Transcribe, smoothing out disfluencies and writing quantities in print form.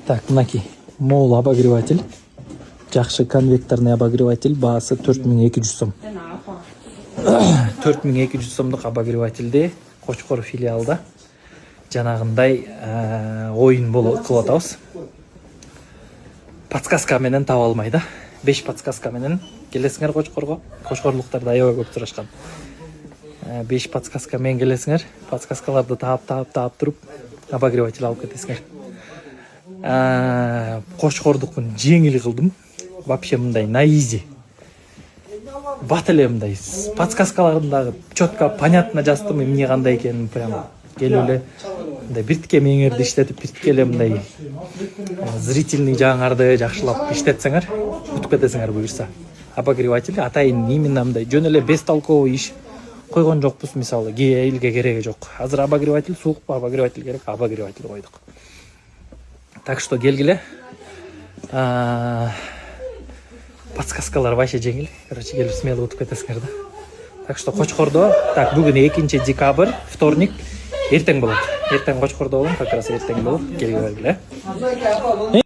Так, мынаки мол обогреватель. Жакшы конвекторный обогреватель, баасы 4200 сом. 4200 сомдук обогревательди Кочкор филиалда жанагындай оюн кылып атабыз. Подсказка менен таба алмай да. 5 подсказка менен келесиңер Кочкорго. Кочкорлуктар да аябай көп сурашкан. 5 подсказка менен келесиңер. Подсказкаларды таап туруп обогреватель алып кетесиңер. Кочкордукун жеңил кылдым. Вообще мындай на изи. Бат эле мындай подсказкаларындагы четко понятно жаздым эмне кандай экенин прям келип эле мындай биртке мээңерди иштетип биртке эле мындай зрительный жагыңарды жакшылап иштетсеңер утуп кетесиңер буюрса. Обогреватель атайын именно мындай жөн эле бестолковый иш койгон жокпуз, мисалы элге кереги жок. Азыр обогреватель суук, обогреватель керек, обогреватель койдук. Так что келгиле. Подсказкалар вообще жеңил. Короче, келип смело утуп кетесиңер да. Так что Кочкордо, так бүгүн 2 декабрь, вторник, эртең болот. Эртең Кочкордо болом, как раз эртең болот. Келип бергиле.